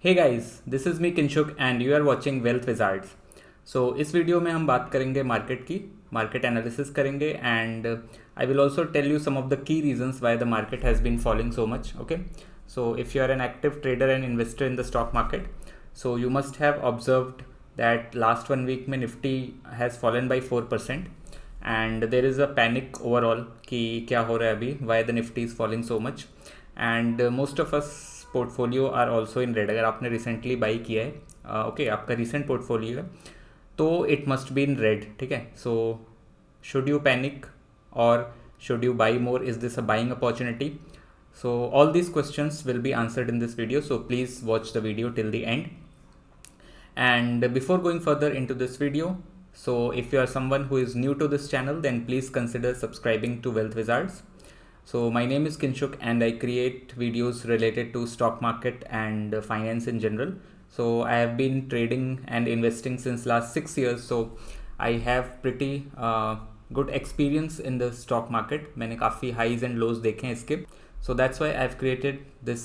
Hey guys, this is me Kinshuk and you are watching Wealth Wizards. So इस video में हम बात करेंगे मार्केट की, मार्केट एनालिसिस करेंगे and I will also tell you some of the key reasons why the market has been following so much. Okay, so if you are an active trader and investor in the stock market, so you must have observed that last 1 week में Nifty has fallen by 4% and there is a panic overall कि क्या हो रहा है अभी, why the Nifty is falling so much and most of us portfolio are also in red. अगर आपने recently by किया है, ओके, आपका रिसेंट पोर्टफोलियो है तो it must be in red. ठीक है, सो शुड यू पैनिक और should you by more? Is this a buying opportunity? So all these questions will be answered in this video, so please watch the video till the end. And before going further into this video, so if you are someone who is new to this channel, then please consider subscribing to Wealth Wizards. So my name is Kinshuk and I create videos related to stock market and finance in general. So I have been trading and investing since last 6 years. So I have pretty good experience in the stock market. मैंने काफ़ी highs and lows देखे हैं इसके. So that's why I've created this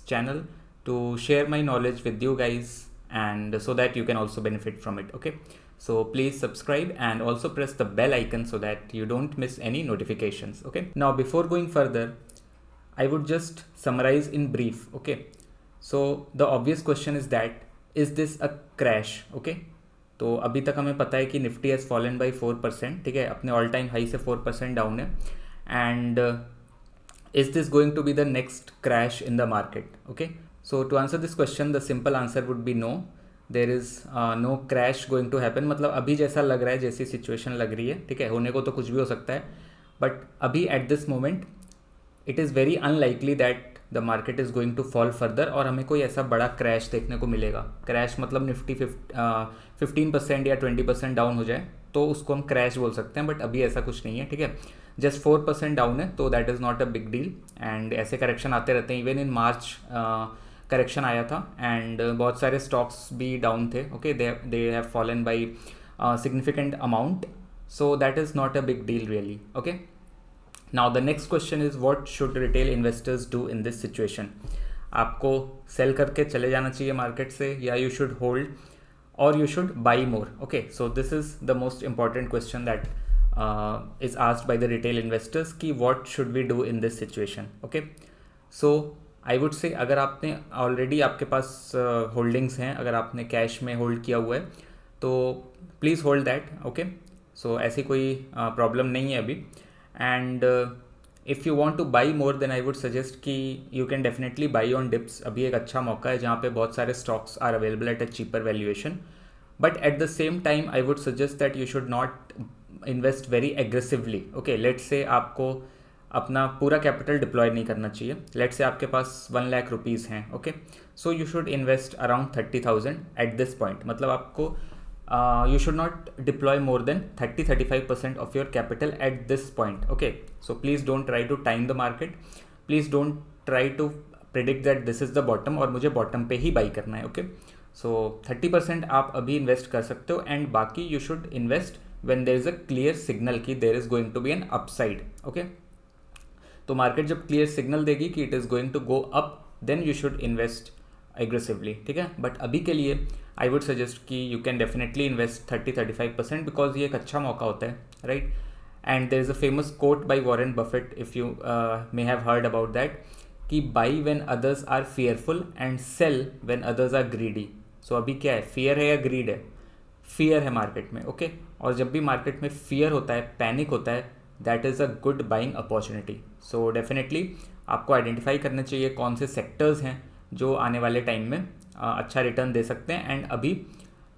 channel to share my knowledge with you guys and so that you can also benefit from it. Okay. So please subscribe and also press the bell icon so that you don't miss any notifications. Okay. Now before going further, I would just summarize in brief. Okay. So the obvious question is that is this a crash? Okay. तो अभी तक हमें पता है कि Nifty has fallen by 4%. ठीक है, अपने ऑल टाइम हाई से 4% डाउन है and is this going to be the next crash in the market? Okay, so to answer this question the simple answer would be no. There is no crash going to happen. मतलब अभी जैसा लग रहा है, जैसी situation लग रही है, ठीक है, होने को तो कुछ भी हो सकता है, बट अभी at this moment it is very unlikely that the market is going to fall further और हमें कोई ऐसा बड़ा क्रैश देखने को मिलेगा. क्रैश मतलब निफ्टी 15% या 20% डाउन हो जाए तो उसको हम क्रैश बोल सकते हैं, बट अभी ऐसा कुछ नहीं है. ठीक है, जस्ट 4% डाउन है तो that is not a big deal and ऐसे करेक्शन आते रहते हैं. इवन इन मार्च करेक्शन आया था एंड बहुत सारे स्टॉक्स भी डाउन थे. Okay, they have fallen by significant amount, so that is not a big deal really. Okay, now the next question is what should retail investors do in this situation? आपको cell करके चले जाना चाहिए market से या you should hold और you should by more? Okay, so this is the most important question that is asked by the retail investors कि what should we do in this situation. Okay, so I would say अगर आपने already आपके पास holdings हैं, अगर आपने cash में hold किया हुआ है तो please hold that. Okay, so ऐसी कोई प्रॉब्लम नहीं है अभी and if you want to buy more then I would suggest कि you can definitely buy on dips. अभी एक अच्छा मौका है जहाँ पे बहुत सारे stocks are available at a cheaper valuation, but at the same time I would suggest that you should not invest very aggressively. Okay, let's say आपको अपना पूरा कैपिटल डिप्लॉय नहीं करना चाहिए. लेट्स से आपके पास 1 लाख रुपीज़ हैं. Okay, so you should invest around 30,000 at this point. मतलब आपको you should not deploy more than 30-35% of your capital at this point. Okay, so please don't try to time the market. Please don't try to predict that this is the bottom और मुझे bottom पे ही by करना है. Okay, सो 30% आप अभी invest कर सकते हो एंड बाकी you should invest when there is a clear signal कि there is going to be an upside. okay, तो मार्केट जब क्लियर सिग्नल देगी कि it is going to go up then you should invest aggressively. ठीक है, but अभी के लिए आई वुड सजेस्ट कि you can definitely invest 30-35% because ये एक अच्छा मौका होता है, right. And there is a famous quote by Warren Buffett, if you may have heard about that, कि buy when others are fearful and sell when others are greedy. So अभी क्या है, फियर है या ग्रीड है? Fear है market में. Okay, और जब भी मार्केट में फियर होता है, पैनिक होता है, that is a good buying opportunity. So definitely आपको आइडेंटिफाई करना चाहिए कौन से सेक्टर्स हैं जो आने वाले टाइम में अच्छा रिटर्न दे सकते हैं एंड अभी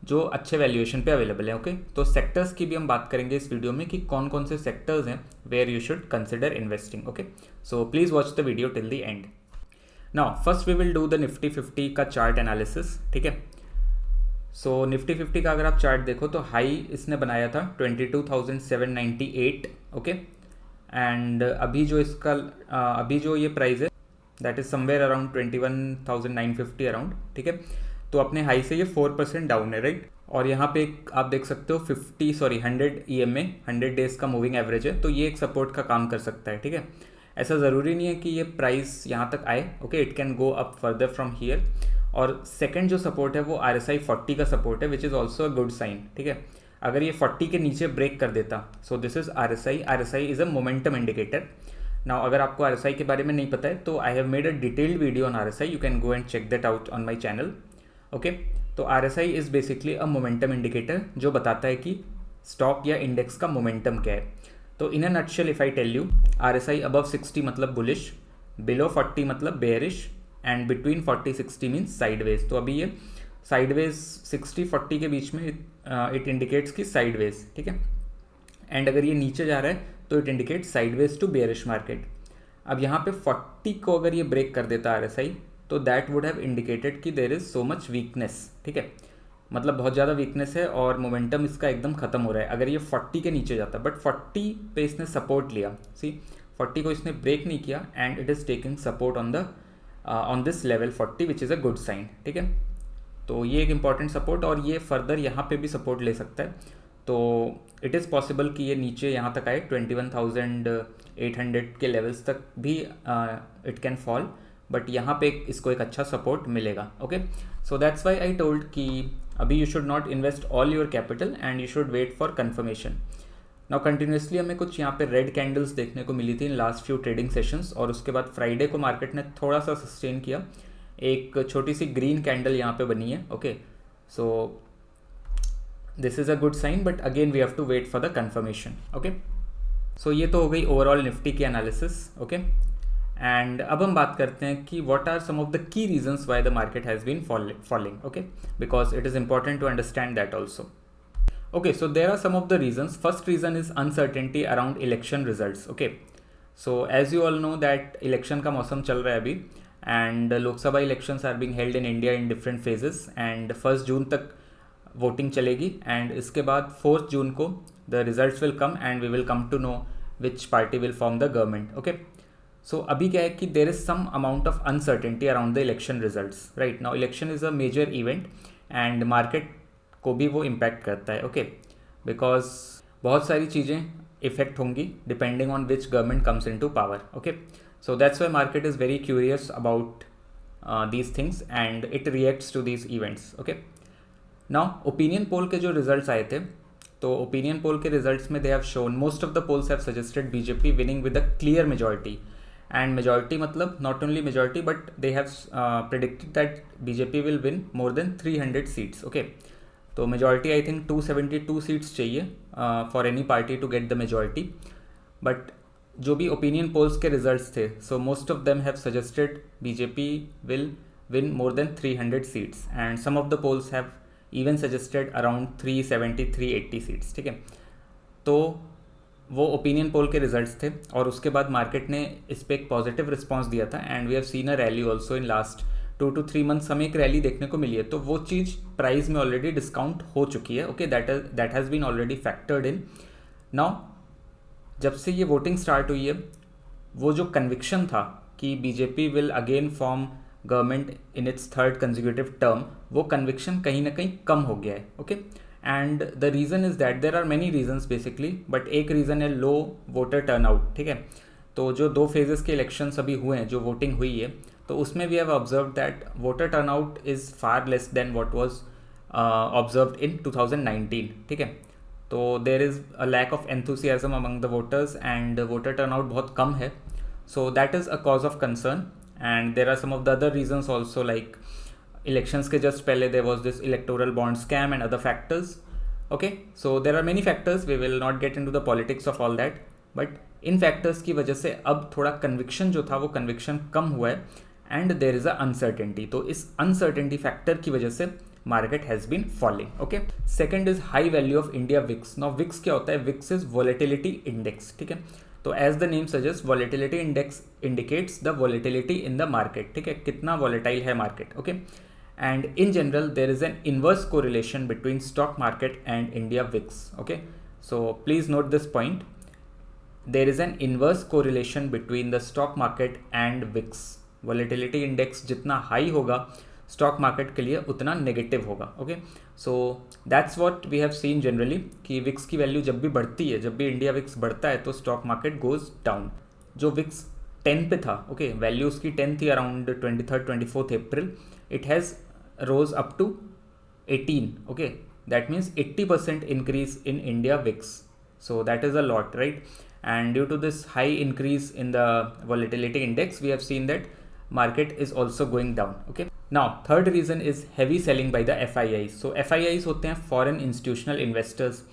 जो अच्छे वैल्यूएशन पे अवेलेबल है. ओके, तो सेक्टर्स की भी हम बात करेंगे इस वीडियो में कि कौन कौन से सेक्टर्स हैं where you should consider investing. Okay, so please watch the video till the end. Now first we will do the Nifty 50 का चार्ट एनालिसिस. ठीक है, सो निफ्टी 50 का अगर आप चार्ट देखो तो हाई इसने बनाया था 22,798. ओके, एंड अभी जो इसका अभी जो ये प्राइस है that is somewhere around 21,950 around. ठीक है, तो अपने हाई से ये 4% डाउन है, राइट. और यहाँ पे आप देख सकते हो 100 EMA 100 डेज का मूविंग एवरेज है, तो ये एक सपोर्ट का काम कर सकता है. ठीक है, ऐसा ज़रूरी नहीं है कि ये प्राइस यहाँ तक आए. Okay, it can go up further from here और सेकंड जो सपोर्ट है वो RSI 40 का सपोर्ट है, which is also a good sign, ठीक है। अगर ये 40 के नीचे ब्रेक कर देता, so this is RSI is a momentum indicator. Now अगर आपको RSI के बारे में नहीं पता है तो I have made a detailed video on RSI, you can go and check that out on my channel, okay. तो RSI is basically a momentum indicator जो बताता है कि स्टॉक या इंडेक्स का मोमेंटम क्या है। तो in a nutshell if I tell you, RSI above 60 मतलब बुलिश, बिलो 40 मतलब bearish, and between 40-60 means sideways. तो अभी ये साइडवेज 60-40 के बीच में इट इंडिकेट्स की साइडवेज, ठीक है। एंड अगर ये नीचे जा रहा है तो it indicate sideways to bearish market. अब यहाँ पे 40 को अगर ये ब्रेक कर देता RSI तो दैट वुड हैव इंडिकेटेड कि there is so much weakness, ठीक है, मतलब बहुत ज़्यादा वीकनेस है और मोमेंटम इसका एकदम ख़त्म हो रहा है अगर ये 40 के नीचे जाता। बट 40 पे इसने सपोर्ट लिया, सी 40 को इसने ब्रेक नहीं किया and it is taking support on this level 40 which is a good sign, ठीक है। तो ये एक इंपॉर्टेंट सपोर्ट, और ये फर्दर यहाँ पे भी सपोर्ट ले सकता है। तो इट इज़ पॉसिबल कि ये नीचे यहाँ तक आए 21,800 के लेवल्स तक भी इट कैन फॉल, बट यहाँ पे इसको एक अच्छा सपोर्ट मिलेगा, okay. So that's why I told कि अभी you should not invest all your capital and you should wait for confirmation. Now continuously हमें कुछ यहाँ पे रेड कैंडल्स देखने को मिली थी in last few trading sessions, और उसके बाद फ्राइडे को मार्केट ने थोड़ा सा सस्टेन किया, एक छोटी सी ग्रीन कैंडल यहाँ पे बनी है, okay. So this is a good sign, but again we have to wait for the confirmation, okay. सो ये तो हो गई ओवरऑल निफ्टी की एनालिसिस, ओके। एंड अब हम बात करते हैं कि what are some of the key reasons why the market has been falling, okay, because it is important to understand that also. Okay, so there are some of the reasons. First reason is uncertainty around election results. Okay, so as you all know that election का मौसम चल रहा है अभी, and Lok Sabha elections are being held in India in different phases, and 1 जून तक voting चलेगी, and इसके बाद 4 जून को the results will come and we will come to know which party will form the government. Okay, so अभी क्या है कि there is some amount of uncertainty around the election results. Right now election is a major event and market को भी वो impact करता है, okay, because बहुत सारी चीज़ें इफेक्ट होंगी depending on which government comes into power, okay. So that's why market is very curious about these things and it reacts to these events, okay. Now opinion poll के जो results आए थे, तो opinion poll के results में they have shown most of the polls have suggested BJP winning with a clear majority, and majority मतलब not only majority but they have predicted that BJP will win more than 300 seats, okay. तो majority I think 272 seats चाहिए for any party to get the majority, but जो भी opinion polls के results थे, so most of them have suggested BJP will win more than 300 seats, and some of the polls have even suggested around 370-380 seats, ठीक है। तो वो opinion poll के results थे, और उसके बाद मार्केट ने इस पर एक पॉजिटिव रिस्पॉन्स दिया था, and we have seen a rally also in last 2 to 3 months हमें एक रैली देखने को मिली है। तो वो चीज़ प्राइस में ऑलरेडी डिस्काउंट हो चुकी है, okay, that has been already factored in. Now जब से ये वोटिंग स्टार्ट हुई है, वो जो कन्विक्शन था कि BJP will again form government in its 3rd consecutive term, वो कन्विक्शन कहीं ना कहीं कम हो गया है, okay. And the reason is that there are many reasons basically, but एक रीज़न है लो वोटर टर्नआउट, ठीक है। तो जो 2 फेजेस के इलेक्शंस अभी हुए हैं, जो वोटिंग हुई है, तो उसमें we have observe that voter turnout is far less than what was observed in 2019, ठीक है। तो there is a lack of enthusiasm among the voters and voter turnout बहुत कम है, so that is a cause of concern. And there are some of the other reasons also, like elections के just पहले there was this electoral bond scam and other factors, okay. So there are many factors, we will not get into the politics of all that, but in factors की वजह से अब थोड़ा conviction जो था वो conviction कम हुआ है, and there is a uncertainty. तो इस अनसर्टेनिटी फैक्टर की वजह से market has been falling, okay. Second is high value of India VIX. Now VIX क्या होता है? विक्स इज वॉलेटिलिटी इंडेक्स, ठीक है। तो as the name suggest, volatility index indicates the volatility in the market, ठीक है, कितना वॉलेटाइल है market, okay. And in general there is an inverse correlation between stock market and India VIX, okay. So please note this point, there is an inverse correlation between the stock market and VIX. Volatility index जितना high होगा stock market के लिए उतना negative होगा, okay. So that's what we have scene generally, कि Vicks की value जब भी बढ़ती है, जब भी इंडिया विक्स बढ़ता है तो स्टॉक मार्केट गोज डाउन। जो विक्स 10 पे था, ओके, वैल्यू उसकी 10 थी around 23rd 24th April, it has rose up to 18. Okay, that means 80% increase in India VIX. So that is a lot, right? And due to this high increase in the volatility index, we have seen that market is also going down. Okay, now third reason is heavy selling by the FIIs. So FIIs होते हैं foreign institutional investors,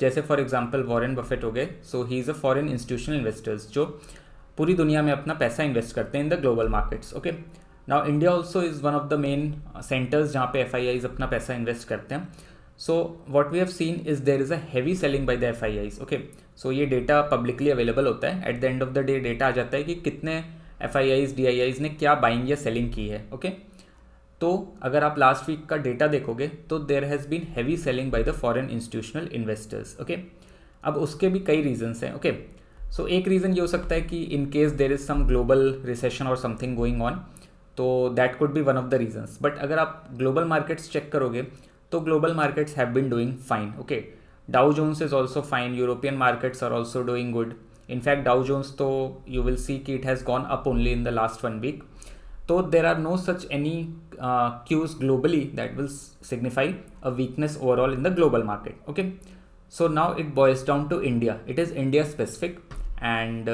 जैसे for example Warren Buffett हो गए. So he is a foreign institutional investors जो पूरी दुनिया में अपना पैसा इन्वेस्ट करते हैं in the global markets. Okay, now India also is one of the main centres जहाँ पे FIIs अपना पैसा इन्वेस्ट करते हैं. So what we have seen is there is a heavy selling by the FIIs. Okay, सो ये data publicly available होता है. Eight the end of the day data आ जाता है कि कितने FIIs DIIs ने क्या बाइंग या सेलिंग की है. ओके, तो अगर आप लास्ट वीक का डेटा देखोगे तो there has been heavy selling by the foreign institutional investors. Okay, अब उसके भी कई रीजंस हैं. ओके, सो एक रीज़न ये हो सकता है कि in case there is some global recession और समथिंग गोइंग ऑन, तो that could be one of the reasons. But अगर आप ग्लोबल मार्केट्स चेक करोगे तो global markets have been doing fine. Okay, Dow Jones is also fine, European markets are also doing good. In fact Dow Jones तो you will see कि it has gone up only in the last 1 week. So there are no such any cues globally that will signify a weakness overall in the global market. Okay, so now it boils down to India. It is India specific and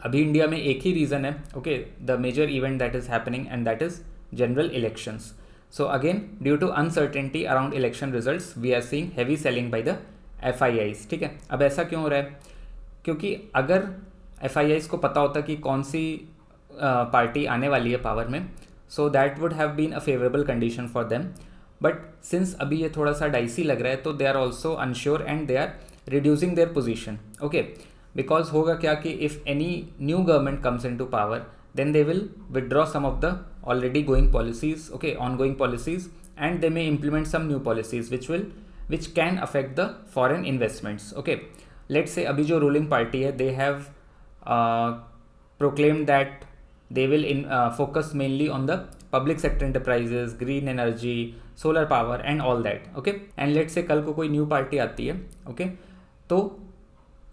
अभी India में एक ही reason है. Okay, the major event that is happening and that is general elections. So again due to uncertainty around election results we are seeing heavy selling by the FIIs. ठीक है, अब ऐसा क्यों हो रहा है? क्योंकि अगर FIIs को पता होता कि कौन सी पार्टी आने वाली है पावर में, so that would have been a favourable condition for them. But since अभी ये थोड़ा सा डाइसी लग रहा है तो they are also unsure and they are reducing their position. Okay, because होगा क्या कि if any new government comes into power then they will withdraw some of the already going policies. Okay, ongoing policies and they may implement some new policies which can affect the foreign investments. Okay, let's से अभी जो ruling party है they have proclaimed that they will focus mainly on the public sector enterprises, green energy, solar power and all that. Okay, and let's say कल को कोई new party आती है. okay, तो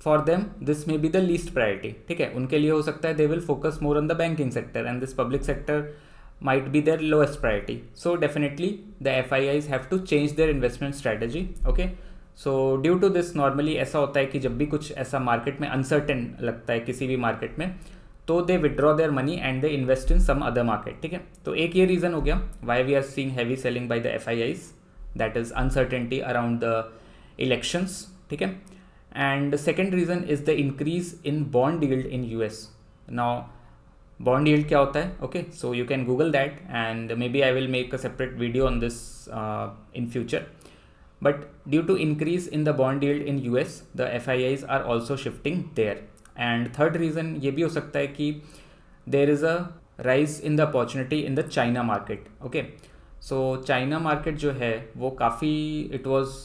for them this may be the least priority. ठीक है, उनके लिए हो सकता है they will focus more on the banking sector and this public sector might be their lowest priority. So definitely the FIIs have to change their investment strategy. okay, so due to this normally ऐसा होता है कि जब भी कुछ ऐसा market में uncertain लगता है किसी भी मार्केट में तो they withdraw their money and they invest in some other market. ठीक है, तो एक ये रीज़न हो गया why we are seeing heavy selling by the FIIs, that is uncertainty around the elections. ठीक है, and second reason is the increase in bond yield in US. Now bond yield क्या होता है? Okay, so you can Google that and maybe I will make a separate video on this in future. But due to increase in the bond yield in US, the FIIs are also shifting there. And third reason ये भी हो सकता है कि there is a rise in the opportunity in the China market. Okay, so China market जो है वो काफ़ी it was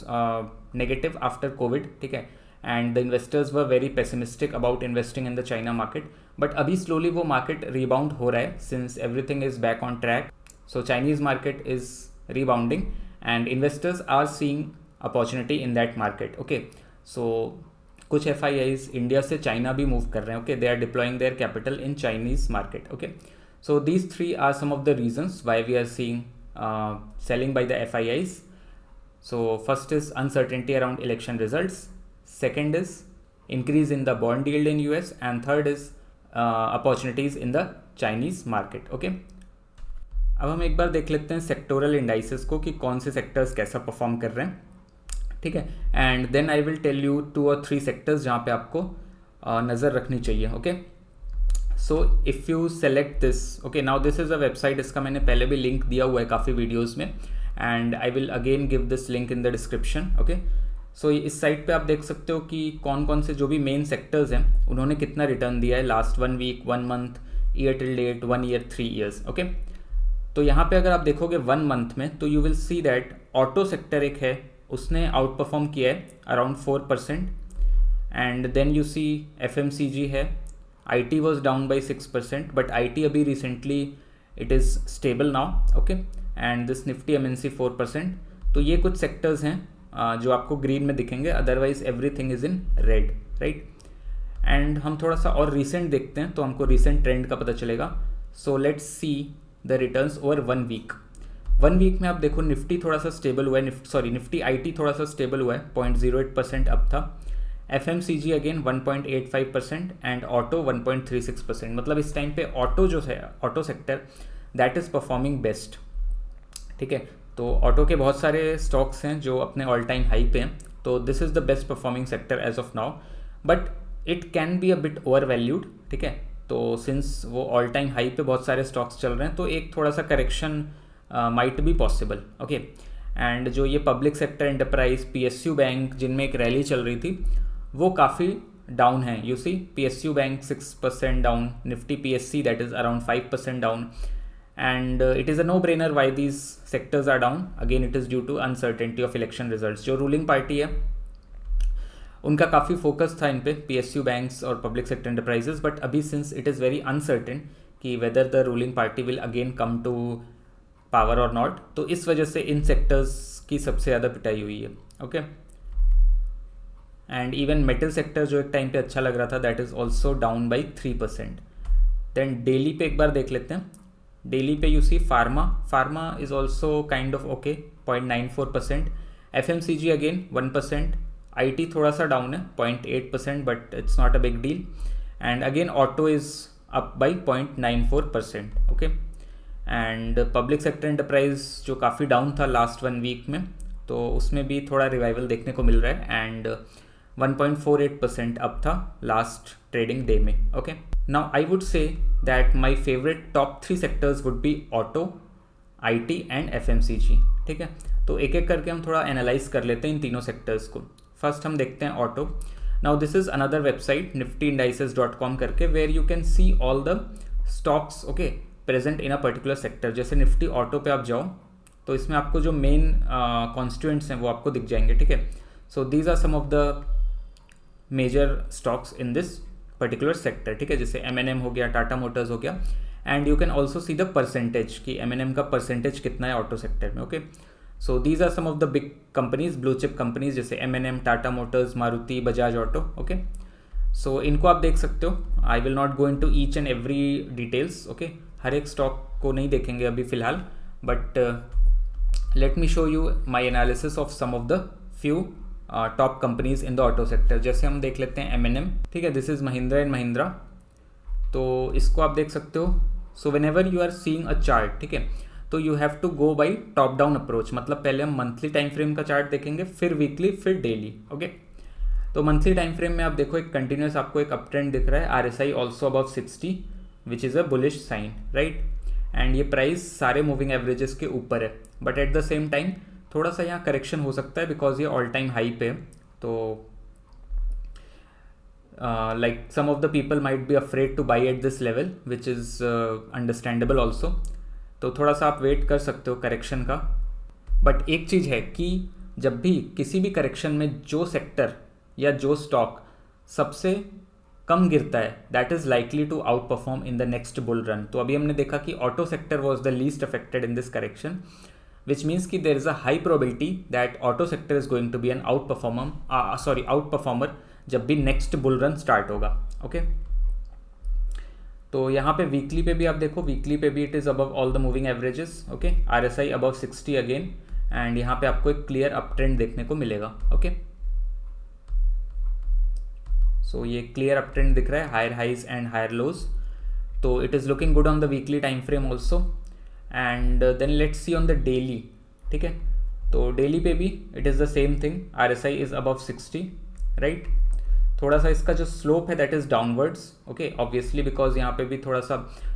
negative after COVID. ठीक है, and the investors were very pessimistic about investing in the China market. But अभी slowly वो market rebound हो रहा है since everything is back on track. So Chinese market is rebounding and investors are seeing opportunity in that market. Okay, so कुछ FIIs India से China भी move कर रहे हैं. Okay, they are deploying their capital in Chinese market. Okay, so these 3 are some of the reasons why we are seeing selling by the FIIs. So first is uncertainty around election results, second is increase in the bond yield in US and third is opportunities in the Chinese market. Okay, अब हम एक बार देख लेते हैं sectoral indices को कि कौन से सेक्टर्स कैसा परफॉर्म कर रहे हैं. ठीक है, and then I will tell you 2 or 3 sectors जहाँ पे आपको नज़र रखनी चाहिए. Okay, so if you select this, okay, now this is a website, इसका मैंने पहले भी लिंक दिया हुआ है काफ़ी वीडियोज़ में and I will again give this link in the description. Okay, so इस साइट पे आप देख सकते हो कि कौन कौन से जो भी मेन सेक्टर्स हैं उन्होंने कितना रिटर्न दिया है last 1 week, 1 month, year till date, 1 year, 3 years. Okay, तो यहाँ पे अगर आप देखोगे 1 मंथ में तो you will see that auto sector एक है उसने आउट परफॉर्म किया है around 4%. And then you see FMCG है, IT was down by 6% but IT अभी recently it is stable now. Okay, and this Nifty MNC 4%. तो ये कुछ सेक्टर्स हैं जो आपको ग्रीन में दिखेंगे, otherwise everything is in red, right. And हम थोड़ा सा और रिसेंट देखते हैं तो हमको रिसेंट ट्रेंड का पता चलेगा. So let's see the returns over 1 week. 1 week में आप देखो निफ्टी थोड़ा सा स्टेबल हुआ है, निफ्टी IT थोड़ा सा स्टेबल हुआ है, 0.08% अप था। FMCG again 1.85% and auto 1.36%। मतलब इस टाइम पे ऑटो जो है, auto sector that is performing best. ठीक है, तो ऑटो के बहुत सारे स्टॉक्स हैं जो अपने ऑल टाइम हाई पे हैं, तो this is the best performing sector as of now, but it can be a bit overvalued. ठीक है, तो सिंस वो ऑल टाइम हाई पे बहुत सारे स्टॉक्स चल रहे हैं, तो एक थोड़ा सा correction might be possible. Okay, and जो ये public sector enterprise, PSU bank जिनमें एक रैली चल रही थी, वो काफ़ी डाउन है। You see PSU bank 6% down, Nifty PSC that is around 5% down, and it is a no-brainer why these sectors are down. Again, it is due to uncertainty of election results. जो ruling party है उनका काफ़ी focus था इन पे, PSU banks और public sector enterprises, but अभी since it is very uncertain कि whether the ruling party will again come to power और नॉट, तो इस वजह से इन सेक्टर्स की सबसे ज़्यादा पिटाई हुई है। Okay, and even metal sector जो एक टाइम पे अच्छा लग रहा था, that is also down by 3%। Then daily पे एक बार देख लेते हैं। डेली पे you see pharma is also kind of okay, 0.94%। FMCG again 1%। IT थोड़ा सा डाउन है, 0.8%, but it's not a big deal. And again auto is up by 0.94%। Okay, and public sector enterprise जो काफ़ी डाउन था last 1 week में, तो उसमें भी थोड़ा रिवाइवल देखने को मिल रहा है, एंड 1.48% अप था लास्ट ट्रेडिंग डे में। Okay, now I would say that my favorite top 3 sectors would be auto, IT and FMCG। ठीक है, तो एक एक करके हम थोड़ा एनालाइज कर लेते हैं इन तीनों सेक्टर्स को। फर्स्ट हम देखते हैं auto. Now this is another website niftyindices.com करके, where you can see all the stocks okay present in a particular sector. जैसे निफ्टी ऑटो पे आप जाओ तो इसमें आपको जो मेन कॉन्स्टिट्यूएंट्स हैं वो आपको दिख जाएंगे। ठीक है, so these are some of the major stocks in this particular sector. ठीक है, जैसे M&M हो गया, टाटा मोटर्स हो गया, and you can also see the percentage कि M&M का परसेंटेज कितना है ऑटो सेक्टर में। Okay, so these are some of the big companies, blue chip companies, जैसे M&M, Tata Motors, Maruti, Bajaj auto. Okay, so इनको आप देख सकते हो। I will not go into each and every details. Okay, हर एक स्टॉक को नहीं देखेंगे अभी फ़िलहाल, but let me show you my analysis of some of the few top companies in the auto sector. जैसे हम देख लेते हैं M&M। ठीक है, this is Mahindra and Mahindra, तो इसको आप देख सकते हो। So whenever you are seeing a chart, ठीक है, तो you have to go by top down approach. मतलब पहले हम मंथली टाइम फ्रेम का चार्ट देखेंगे, फिर वीकली, फिर डेली। ओके, तो मंथली टाइम फ्रेम में आप देखो एक कंटिन्यूस आपको एक अप ट्रेंड दिख रहा है, RSI also above 60 which is a bullish sign, right. And ये प्राइस सारे मूविंग एवरेजेस के ऊपर है, but at the same time थोड़ा सा यहाँ करेक्शन हो सकता है बिकॉज ये ऑल टाइम हाई पे है। तो like some of the people might be afraid to buy at this level which is understandable also. तो थोड़ा सा आप वेट कर सकते हो करेक्शन का। बट एक चीज़ है कि जब भी किसी भी करेक्शन में जो सेक्टर या जो स्टॉक सबसे कम गिरता है, that is likely to outperform in the next bull run. तो अभी हमने देखा कि auto sector was the least affected in this correction, which means कि there is a high probability that auto sector is going to be an outperformer जब भी next bull run start होगा। Okay, तो यहाँ पे वीकली पे भी आप देखो, वीकली पे भी it is above all the moving averages. Okay, RSI above 60 again, and यहाँ पे आपको एक क्लियर अप ट्रेंड देखने को मिलेगा। ओके, सो ये क्लियर अप ट्रेंड दिख रहा है, higher highs and higher lows, तो it is looking good on the weekly time frame also. And then let's see on the daily. ठीक है, तो डेली पे भी it is the same thing, RSI is above 60, right. थोड़ा सा इसका जो स्लोप है that is downwards. Okay, obviously because यहाँ पे भी थोड़ा सा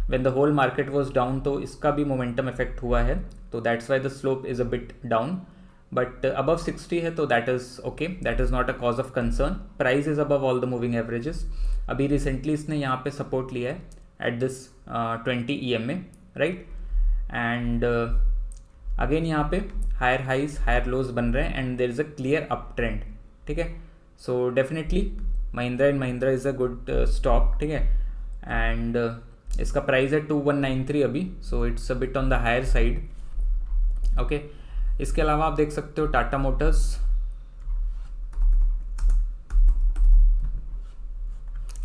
when the whole market was down तो इसका भी मोमेंटम इफेक्ट हुआ है, तो that's why the slope is a bit down. But above 60 है तो that is okay, that is not a cause of concern. Price is above all the moving averages. अभी recently इसने यहाँ पे सपोर्ट लिया है at this 20 EMA, right. And again यहाँ पे हायर हाइज हायर लोज बन रहे हैं, and there is a clear uptrend. ठीक है, so definitely Mahindra and Mahindra is a good stock. ठीक है, एंड इसका प्राइस है 2193 अभी, so it's a bit on the higher side. Okay, इसके अलावा आप देख सकते हो टाटा मोटर्स।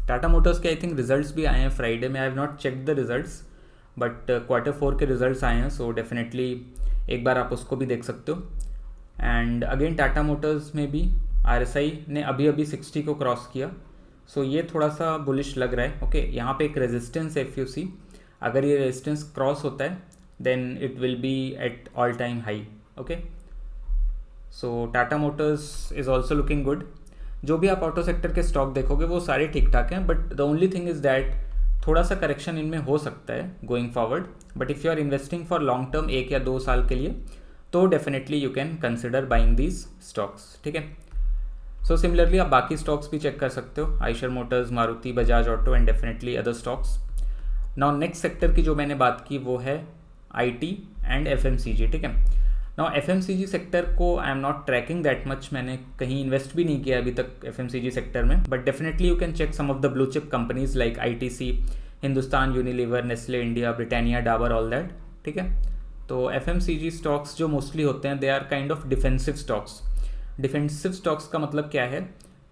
टाटा मोटर्स के आई थिंक रिजल्ट्स भी आए हैं फ्राइडे में, I have not check the results, but Q4 के रिजल्ट्स आए हैं, सो डेफिनेटली एक बार आप उसको भी देख सकते हो। एंड अगेन टाटा मोटर्स में भी RSI ने अभी अभी 60 को क्रॉस किया, सो ये थोड़ा सा बुलिश लग रहा है। ओके, यहाँ पे एक रेजिस्टेंस है, इफ़ यू सी, अगर ये रेजिस्टेंस क्रॉस होता है then it will be at all time high. Okay, so Tata Motors is also looking good. जो भी आप ऑटो सेक्टर के स्टॉक देखोगे वो सारे ठीक ठाक हैं, but the only thing is that थोड़ा सा करेक्शन इनमें हो सकता है going forward. But if you are investing for long term 1 या 2 साल के लिए, तो definitely you can consider buying these stocks. ठीक है, सो सिमिलरली आप बाकी स्टॉक्स भी चेक कर सकते हो, Eicher Motors, Maruti, Bajaj auto and definitely other stocks. Now next sector की जो मैंने बात की वो है IT एंड FMCG। ठीक है, नाउ FMCG सेक्टर को I am not tracking that much, मैंने कहीं इन्वेस्ट भी नहीं किया अभी तक FMCG सेक्टर में, but definitely you can check some of the blue chip companies like ITC, Hindustan Unilever, Nestle India, Britannia, Dabur, all that. ठीक है, तो FMCG स्टॉक्स जो मोस्टली होते हैं they are kind of defensive stocks. Defensive stocks का मतलब क्या है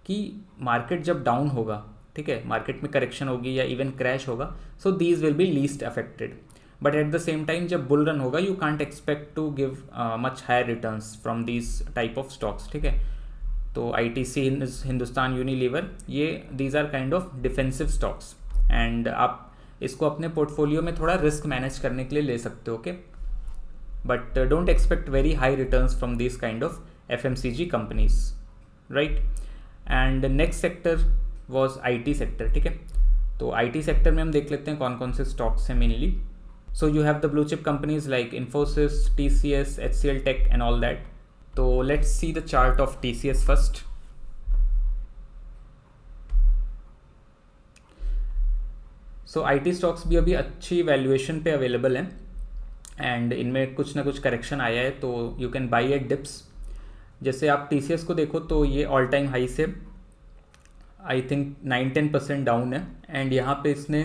कि मार्केट जब डाउन होगा, ठीक है, मार्केट में करेक्शन होगी या इवन क्रैश होगा, so these will be least affected. But at the same time जब बुल रन होगा, you can't expect to give much higher returns from these type of stocks. ठीक है, तो ITC, हिंदुस्तान यूनिलीवर, ये these are kind of defensive stocks and आप इसको अपने portfolio में थोड़ा रिस्क मैनेज करने के लिए ले सकते हो। Okay, but don't expect very high returns from this kind of FMCG companies, right. And next sector was IT sector. ठीक है, तो IT सेक्टर में हम देख लेते हैं कौन कौन से स्टॉक्स हैं mainly. So you have the blue chip companies like Infosys, TCS, HCL Tech and all that. तो let's see the chart of TCS first. So IT stocks भी अभी अच्छी वैल्यूएशन पे अवेलेबल हैं एंड इनमें कुछ ना कुछ करेक्शन आया है, तो you can buy at dips. जैसे आप TCS को देखो तो ये ऑल टाइम हाई से आई थिंक 9-10% डाउन है एंड यहाँ पे इसने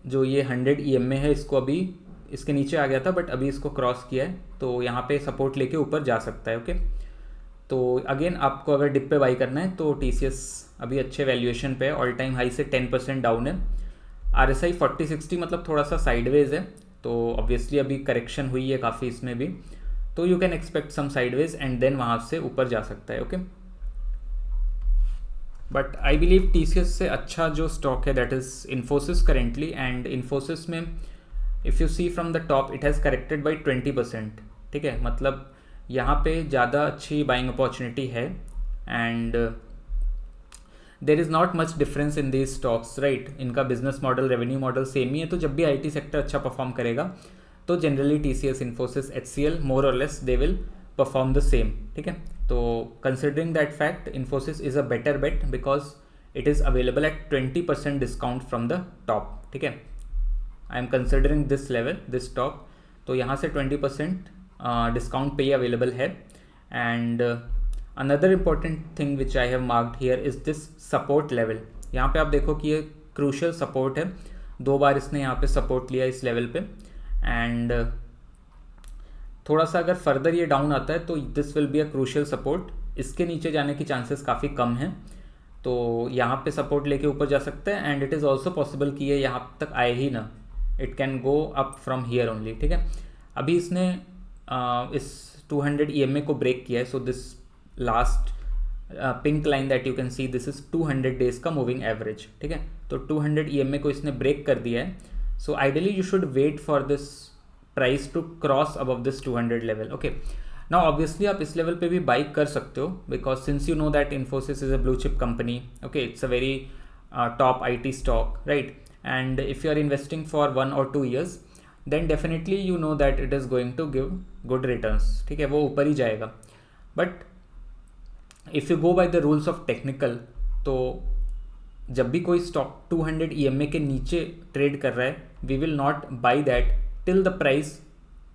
जो ये 100 EMA है इसको अभी इसके नीचे आ गया था, बट अभी इसको क्रॉस किया है, तो यहाँ पे सपोर्ट लेके ऊपर जा सकता है। ओके, तो अगेन आपको अगर डिप पे बाई करना है तो TCS अभी अच्छे वैल्यूएशन पे है, ऑल टाइम हाई से 10% डाउन है। RSI 40-60 मतलब थोड़ा सा साइडवेज है, तो ऑब्वियसली अभी करेक्शन हुई है काफ़ी इसमें भी, तो you can expect some sideways and then वहाँ से ऊपर जा सकता है। Okay, but I believe TCS से अच्छा जो स्टॉक है that is Infosys currently, and Infosys में if you see from the top it has corrected by 20%। ठीक है, मतलब यहाँ पे ज़्यादा अच्छी बाइंग अपॉर्चुनिटी है and there is not much difference in these stocks, right. इनका business model, revenue model same ही है, तो जब भी IT सेक्टर अच्छा परफॉर्म करेगा तो generally TCS, Infosys, HCL more और less they will perform the same. ठीक है, तो considering that fact Infosys is a better bet because it is available at 20% discount from the top. ठीक है, I am considering this level, this stock, तो यहाँ से 20% discount पे ही अवेलेबल है। And another important thing which I have marked here is this support level. यहाँ पे आप देखो कि ये क्रूशियल सपोर्ट है, 2 बार इसने यहाँ पे सपोर्ट लिया इस लेवल पे एंड थोड़ा सा अगर फर्दर ये डाउन आता है तो this will be a crucial support. इसके नीचे जाने की चांसेस काफ़ी कम हैं, तो यहाँ पे सपोर्ट लेके ऊपर जा सकते हैं and it is also possible कि ये यहाँ तक आए ही ना, it can go up from here only. ठीक है, अभी इसने इस 200 EMA को ब्रेक किया है, so this last pink line that you can see this is 200 days का मूविंग एवरेज। ठीक है, तो 200 EMA को इसने ब्रेक कर दिया है, so ideally you should wait for this price to cross above this 200 level. Okay, now obviously आप इस लेवल पे भी बाई कर सकते हो because since you know that Infosys is a blue chip company, okay, it's a very top IT stock, right, and if you are investing for 1 or 2 years then definitely you know that it is going to give good returns। ठीक है, वो ऊपर ही जाएगा, but if you go by the rules of technical, तो जब भी कोई stock 200 EMA के नीचे ट्रेड कर रहा है we will not buy that till the price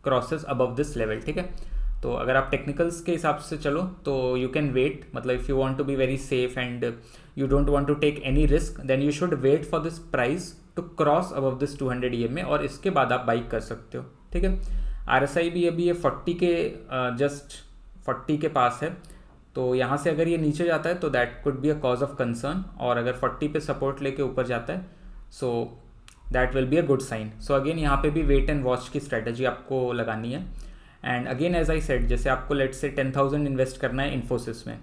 crosses above this level. ठीक है, तो अगर आप टेक्निकल्स के हिसाब से चलो तो यू कैन वेट, मतलब if you want to be very safe and you don't want to take any risk then you should wait for this price to cross above this 200 EMA और इसके बाद आप बाई कर सकते हो। ठीक है, RSI भी अभी ये 40 के जस्ट 40 के पास है, तो यहाँ से अगर ये नीचे जाता है तो that could be a cause of concern, और अगर 40 पे सपोर्ट लेके ऊपर जाता है so that will be a good sign. So again यहाँ पे भी वेट एंड वॉच की स्ट्रेटजी आपको लगानी है. And again as I said, जैसे आपको लेट से 10,000 इन्वेस्ट करना है इन्फोसिस में,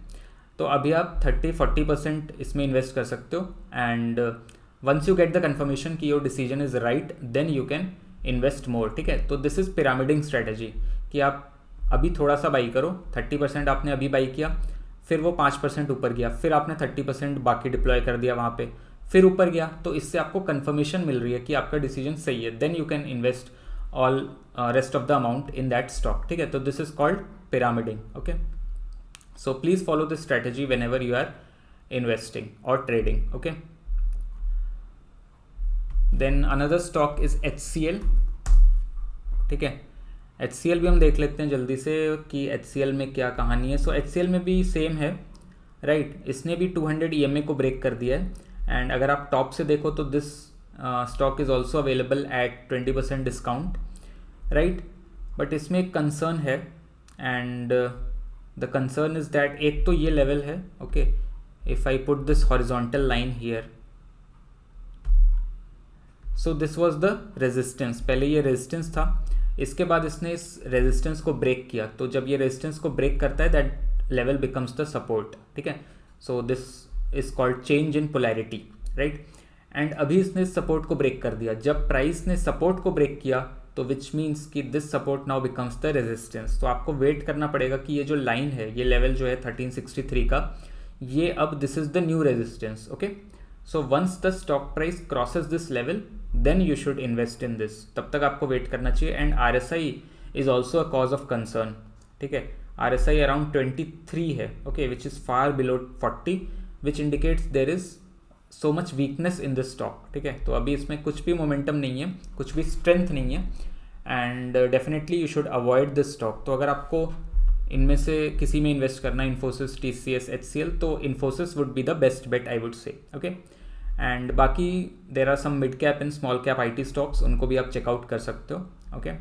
तो अभी आप 30-40% इसमें इन्वेस्ट कर सकते हो. And once you get the confirmation कि your decision is right, then you can invest more. ठीक है, तो दिस इज़ पिरामिडिंग स्ट्रेटजी कि आप अभी थोड़ा सा बाई करो, 30% आपने अभी बाई किया, फिर वो 5% ऊपर गया, फिर आपने 30% बाकी डिप्लॉय कर दिया वहाँ पे, फिर ऊपर गया, तो इससे आपको कन्फर्मेशन मिल रही है कि आपका डिसीजन सही है. Then you can invest all rest of the amount in that stock. ठीक है, तो this is called pyramiding. Okay, so please follow this strategy whenever you are investing और trading. Okay, then another stock is HCL. ठीक है, HCL भी हम देख लेते हैं जल्दी से कि HCL में क्या कहानी है. सो HCL में भी सेम है, राइट. इसने भी 200 EMA को ब्रेक कर दिया है. एंड अगर आप टॉप से देखो तो this stock is also available at 20% discount, right. But इसमें एक कंसर्न है, and the concern is that एक तो ये लेवल है. Okay, if I put this horizontal line here, so this was the resistance. पहले ये रेजिस्टेंस था, इसके बाद इसने इस रेजिस्टेंस को ब्रेक किया. तो जब ये रेजिस्टेंस को ब्रेक करता है, that level becomes the support. ठीक है, so this is called change in polarity, right. And अभी इसने इस सपोर्ट को ब्रेक कर दिया. जब प्राइस ने सपोर्ट को ब्रेक किया, तो विच मीन्स कि this support now becomes the resistance. तो आपको वेट करना पड़ेगा कि ये जो लाइन है, ये लेवल जो है 1363 का, ये अब this is the new resistance. Okay, so once the stock price crosses this level, then you should invest in this. तब तक आपको वेट करना चाहिए. And RSI is also a cause of concern. ठीक है, RSI अराउंड 23 है. Okay, which is far below 40, which indicates there is so much weakness in this stock. ठीक है, तो अभी इसमें कुछ भी मोमेंटम नहीं है, कुछ भी स्ट्रेंथ नहीं है. And definitely you should avoid this stock. तो अगर आपको इनमें से किसी में इन्वेस्ट करना है, इन्फोसिस, TCS, HCL, तो Infosys would be the best bet I would say. Okay, and बाकी there are some mid cap and small cap IT stocks, उनको भी आप चेकआउट कर सकते हो. ओके,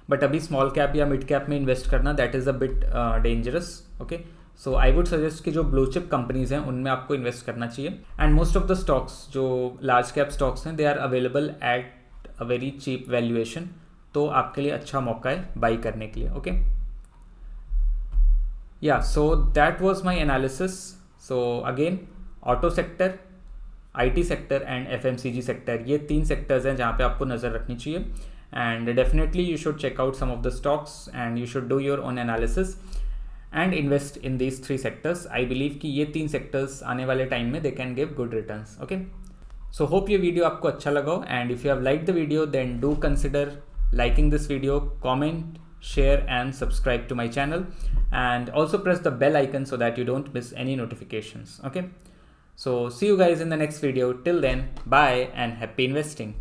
बट अभी स्मॉल कैप या मिड कैप में इन्वेस्ट करना, that is a bit dangerous. Okay, so I would suggest कि जो ब्लू चिप कंपनीज हैं उनमें आपको इन्वेस्ट करना चाहिए. And most of the stocks जो लार्ज कैप स्टॉक्स हैं, they are available at a very cheap valuation. तो आपके लिए अच्छा मौका है बाई करने के लिए. ओके, या so that was my analysis. So again, auto sector, IT sector and FMCG sector, ये 3 सेक्टर्स हैं जहाँ पे आपको नज़र रखनी चाहिए. And definitely you should check out some of the stocks and you should do your own analysis and invest in these 3 sectors. I believe कि ये 3 सेक्टर्स आने वाले टाइम में they can give good returns. Okay, so hope ये video आपको अच्छा लगा हो. And if you have like the video, then do consider liking this video, comment, share and subscribe to my channel, and also press the bell icon so that you don't miss any notifications. Okay, so see you guys in the next video. Till then, bye and happy investing.